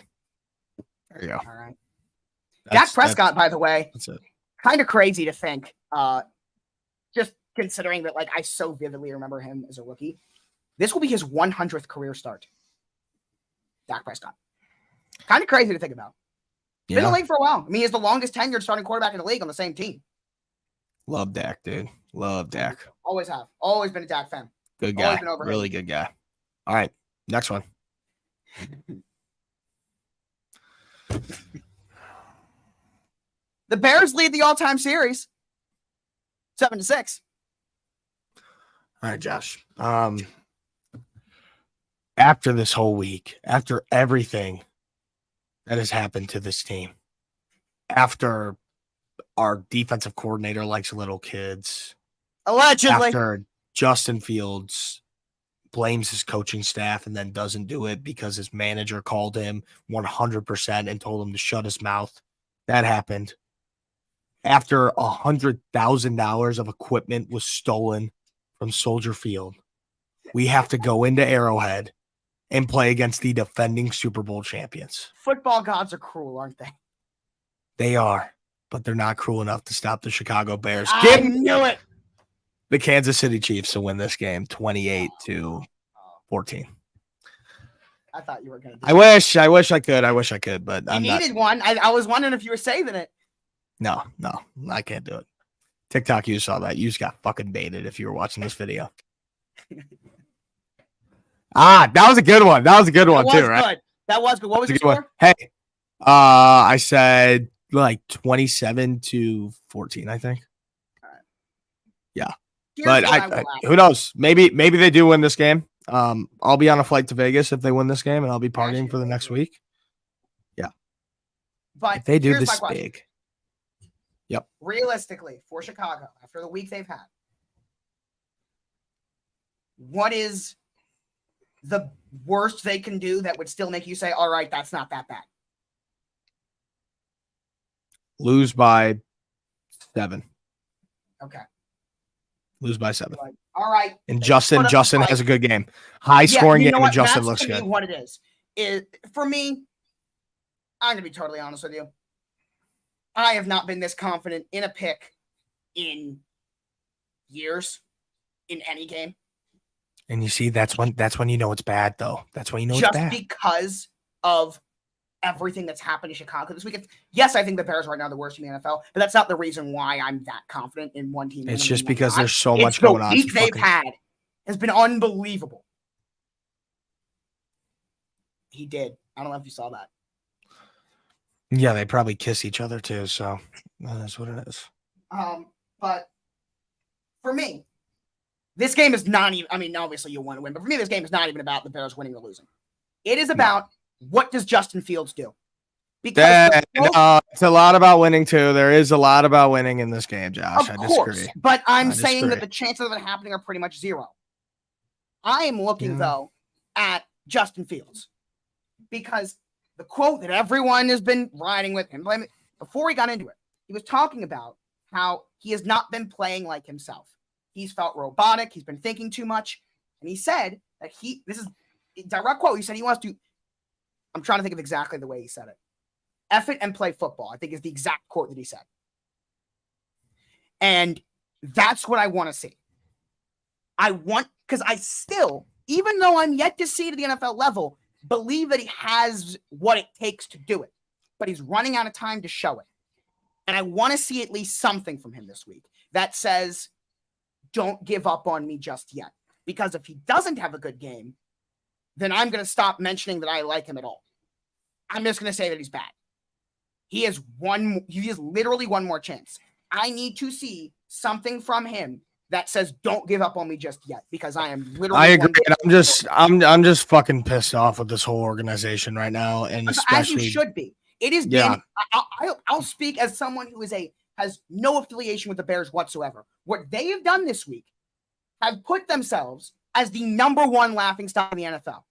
There you go.
All right. Dak Prescott, by the way,
that's it.
Kind of crazy to think. Just considering that, like, I so vividly remember him as a rookie. This will be his 100th career start. Dak Prescott. Kind of crazy to think about. Been in the league for a while. I mean, he's the longest tenured starting quarterback in the league on the same team.
Love Dak, dude. Love Dak.
Always have. Always been a Dak fan.
Good guy. Really good guy. All right. Next one.
The Bears lead the all-time series 7-6.
All right, Josh. After this whole week, after everything that has happened to this team, after our defensive coordinator likes little kids,
allegedly,
after Justin Fields blames his coaching staff and then doesn't do it because his manager called him 100% and told him to shut his mouth. That happened. After $100,000 of equipment was stolen from Soldier Field, we have to go into Arrowhead and play against the defending Super Bowl champions.
Football gods are cruel, aren't they?
They are, but they're not cruel enough to stop the Chicago Bears.
I knew it.
The Kansas City Chiefs to win this game 28-14.
I thought you were going to do
I wish I could, but
I needed one. I was wondering if you were saving it.
No, I can't do it. TikTok, you saw that. You just got fucking baited if you were watching this video. That was a good one. That was a good one too, right?
That was good. What was your score?
Hey, I said like 27-14, I think.
All right.
Yeah. But who knows? Maybe they do win this game. I'll be on a flight to Vegas if they win this game, and I'll be partying for the next week. Yeah.
But
if they do this big. Yep.
Realistically, for Chicago, after the week they've had, what is the worst they can do that would still make you say, all right, that's not that bad?
Lose by 7.
Okay.
Lose by 7.
All right.
And Justin has a good game. High scoring game, and Justin looks good.
What it is for me, I'm going to be totally honest with you. I have not been this confident in a pick in years in any game.
And you see, that's when you know it's bad, though. That's when you know
it's
bad.
Just because of everything that's happened in Chicago this weekend. Yes, I think the Bears right now are the worst in the NFL, but that's not the reason why I'm that confident in one team.
It's just because there's so much going on.
The week they've had has been unbelievable. He did. I don't know if you saw that.
Yeah, they probably kiss each other too, so that's what it is.
But for me, This game is not even, I mean, obviously you want to win, but for me, this game is not even about the Bears winning or losing. It is about what does Justin Fields do? Because
it's a lot about winning too. There is a lot about winning in this game, Josh.
Of
I
course,
disagree.
but I'm saying that the chances of it happening are pretty much zero. I am looking, though, at Justin Fields because the quote that everyone has been riding with him, before he got into it, he was talking about how he has not been playing like himself. He's felt robotic. He's been thinking too much. And he said that this is a direct quote. He said he wants to, I'm trying to think of exactly the way he said it. F it and play football, I think is the exact quote that he said. And that's what I want to see. Because I still, even though I'm yet to see it at the NFL level, believe that he has what it takes to do it. But he's running out of time to show it. And I want to see at least something from him this week that says, don't give up on me just yet. Because if he doesn't have a good game, then I'm going to stop mentioning that I like him at all. I'm just going to say that he's bad. He has literally one more chance. I need to see something from him that says, don't give up on me just yet, because I am literally.
I agree. I'm just fucking pissed off with this whole organization right now. And especially,
as you should be. It is been, I'll speak as someone who has no affiliation with the Bears whatsoever. What they have done this week have put themselves as the number one laughingstock in the NFL.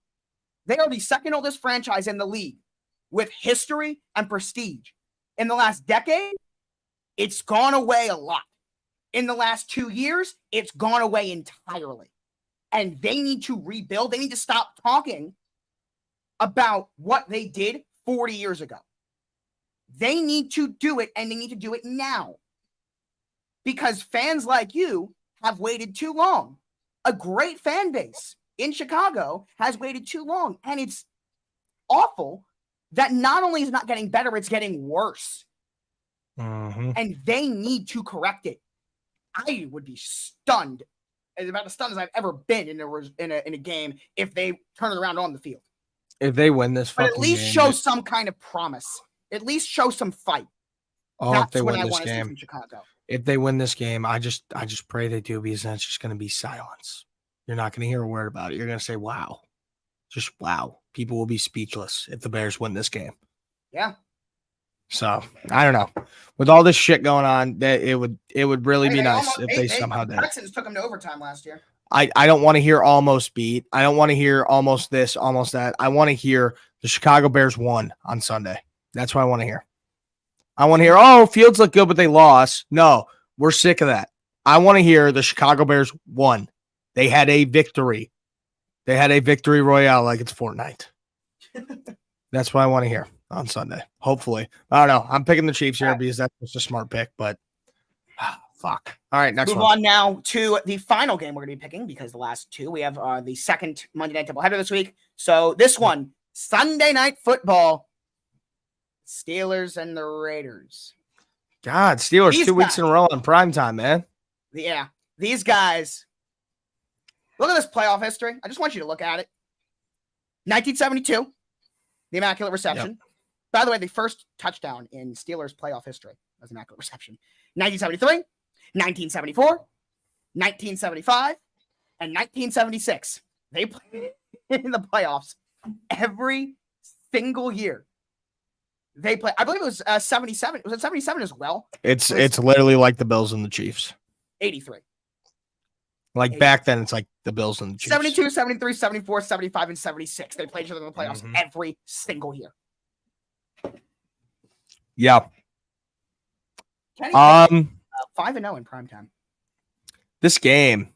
They are the second oldest franchise in the league with history and prestige. In the last decade, it's gone away a lot. In the last 2 years, it's gone away entirely. And they need to rebuild. They need to stop talking about what they did 40 years ago. They need to do it, and they need to do it now. Because fans like you have waited too long. A great fan base in Chicago has waited too long. And it's awful that not only is it not getting better, it's getting worse.
Mm-hmm.
And they need to correct it. I would be stunned, as about as stunned as I've ever been in a game, if they turn it around on the field.
If they win this fucking game.
But at least show some kind of promise. At least show some fight.
That's
what I want to see from Chicago.
If they win this game, I just pray they do, because then it's just going to be silence. You're not going to hear a word about it. You're going to say, wow. Just wow. People will be speechless if the Bears win this game.
Yeah.
So, I don't know. With all this shit going on, that it would really be nice if they somehow did.
Texans took them to overtime last year.
I don't want to hear almost beat. I don't want to hear almost this, almost that. I want to hear the Chicago Bears won on Sunday. That's what I want to hear. I want to hear, oh, Fields look good, but they lost. No, we're sick of that. I want to hear the Chicago Bears won. They had a victory. They had a victory royale like it's Fortnite. That's what I want to hear on Sunday. Hopefully. I don't know. I'm picking the Chiefs here because that's just a smart pick, but fuck. All right, next one.
Move on now to the final game we're going to be picking, because the last two, we have the second Monday Night doubleheader this week. So this one, Sunday Night Football, Steelers and the Raiders.
God, Steelers 2 weeks in a row on primetime, man.
Yeah, these guys. Look at this playoff history. I just want you to look at it. 1972, the Immaculate Reception. Yep. By the way, the first touchdown in Steelers playoff history was Immaculate Reception. 1973, 1974, 1975, and 1976. They played in the playoffs every single year. They play. I believe it was 77. Was it 77 as well?
It's literally like the Bills and the Chiefs.
83.
Like 83. Back then, it's like the Bills and the Chiefs.
72, 73, 74, 75, and 76. They played each other in the playoffs every single year.
Yeah.
5-0 in primetime.
This game,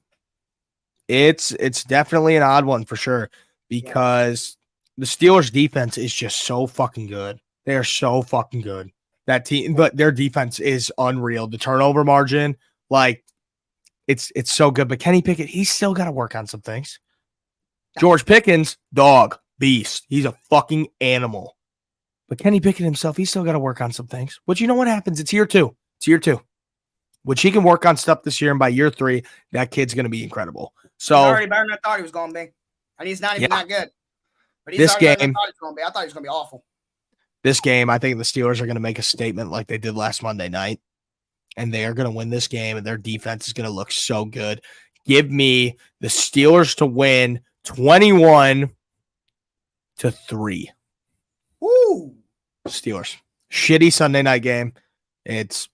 it's definitely an odd one for sure, because the Steelers defense is just so fucking good. They are so fucking good. That team, but their defense is unreal. The turnover margin, like, it's so good. But Kenny Pickett, he's still got to work on some things. George Pickens, dog, beast. He's a fucking animal. But Kenny Pickett himself, he's still got to work on some things. But you know what happens? It's year two. Which he can work on stuff this year, and by year 3, that kid's going to be incredible. So
he's already better than I thought he was going to be. And he's not even that good. But he's
this
already
game,
better than I thought he was going to be. I thought he was going to be awful.
This game, I think the Steelers are going to make a statement like they did last Monday night, and they are going to win this game, and their defense is going to look so good. Give me the Steelers to win 21-3.
Ooh.
Steelers. Shitty Sunday night game. It's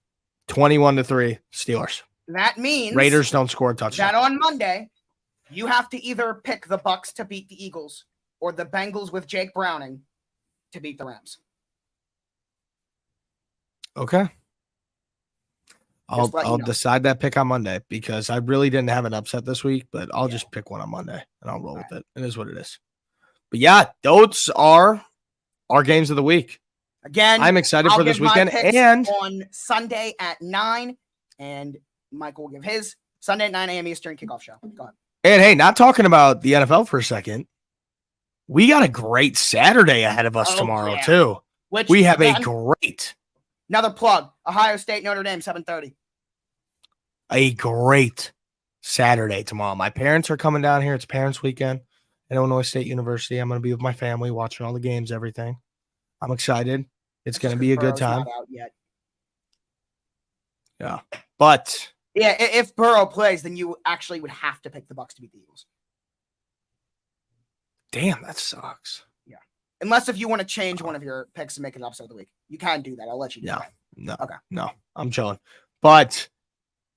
21-3 Steelers.
That means
Raiders don't score a touchdown.
that on Monday, you have to either pick the Bucks to beat the Eagles or the Bengals with Jake Browning to beat the Rams.
Okay.
Just let you
I'll
know.
decide that pick on Monday because I really didn't have an upset this week, but I'll just pick one on Monday and I'll roll with it. It is what it is. But yeah, those are our games of the week.
Again,
I'm excited
I'll
for this
give my
weekend.
picks
And
on Sunday at 9, and Michael will give his Sunday at 9 a.m. Eastern kickoff show. Go ahead.
And hey, not talking about the NFL for a second. We got a great Saturday ahead of us tomorrow, too.
Which
We have
again,
a great
plug. Ohio State, Notre Dame, 7:30.
A great Saturday tomorrow. My parents are coming down here. It's Parents Weekend at Illinois State University. I'm going to be with my family, watching all the games, everything. I'm excited. It's going to be a good time.
Not out yet.
Yeah. But
yeah, if Burrow plays, then you actually would have to pick the Bucks to beat the Eagles.
Damn, that sucks.
Yeah. Unless if you want to change one of your picks and make it upset of the week. You can do that. I'll let you do that.
No.
Okay.
No. I'm chilling. But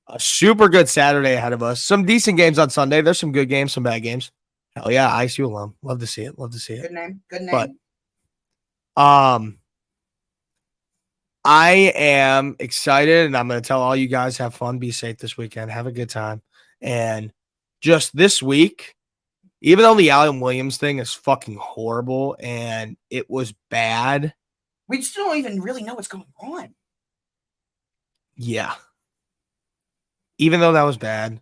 a super good Saturday ahead of us. Some decent games on Sunday. There's some good games, some bad games. Hell yeah, ISU alum. Love to see it. Love to see it.
Good name. Good name.
But I am excited, and I'm going to tell all you guys, have fun, be safe this weekend, have a good time. And just this week, even though the Allen Williams thing is fucking horrible and it was bad.
We still don't even really know what's going on.
Yeah. Even though that was bad,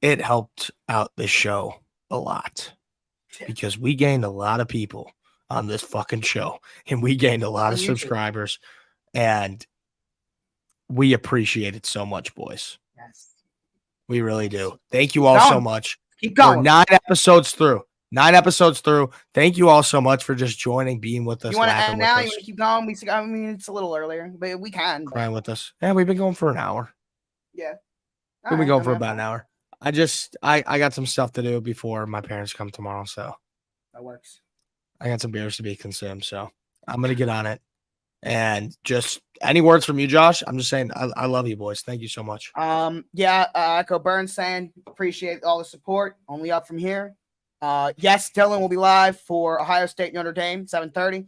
it helped out the show a lot because we gained a lot of people on this fucking show and we gained a lot of subscribers. And we appreciate it so much, boys.
Yes.
We really do. Thank you all so much.
Keep going.
We're 9 episodes through. 9 episodes through. Thank you all so much for just joining, being with us.
You want to end now? You want to keep going? I mean, it's a little earlier, but we can.
Crying with us. Yeah, we've been going for an hour.
Yeah.
We've been going for about an hour. I got some stuff to do before my parents come tomorrow, so.
That works.
I got some beers to be consumed, so I'm going to get on it. And just any words from you, Josh? I'm just saying, I love you, boys. Thank you so much.
Echo Burns saying, appreciate all the support. Only up from here. Yes, Dylan will be live for Ohio State, Notre Dame, 7:30.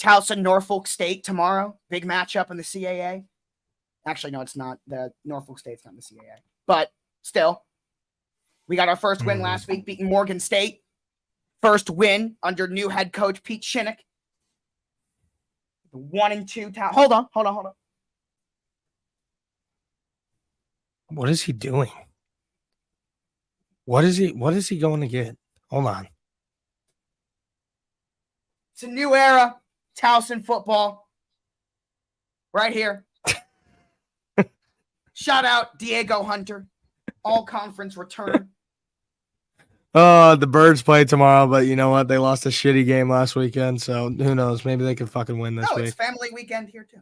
Towson, Norfolk State tomorrow. Big matchup in the CAA. Actually, no, it's not. The Norfolk State's not in the CAA. But still, we got our first win last week, beating Morgan State. First win under new head coach Pete Shinnick. 1-2 town. Hold on.
What is he doing? What is he going to get? Hold on.
It's a new era. Towson football. Right here. Shout out Diego Hunter. All conference return.
The Birds play tomorrow, but you know what? They lost a shitty game last weekend, so who knows? Maybe they could fucking win this week.
It's family weekend here too.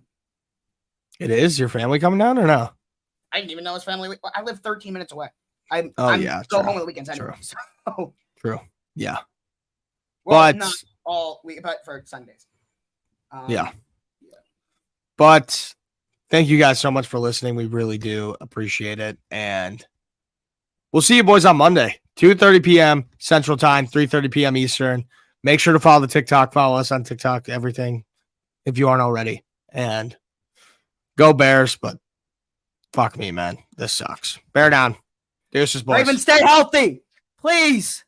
It is? Your family coming down or no?
I didn't even know it's family week. I live 13 minutes away.
Yeah,
go
true.
home on the weekends anyway. So.
True. Yeah.
Well,
but
not all week, but for Sundays.
Yeah. But thank you guys so much for listening. We really do appreciate it. And we'll see you boys on Monday, 2:30 p.m. Central Time, 3:30 p.m. Eastern. Make sure to follow the TikTok. Follow us on TikTok, everything, if you aren't already. And go Bears, but fuck me, man. This sucks. Bear down. Deuces, boys.
Ravens, stay healthy, please.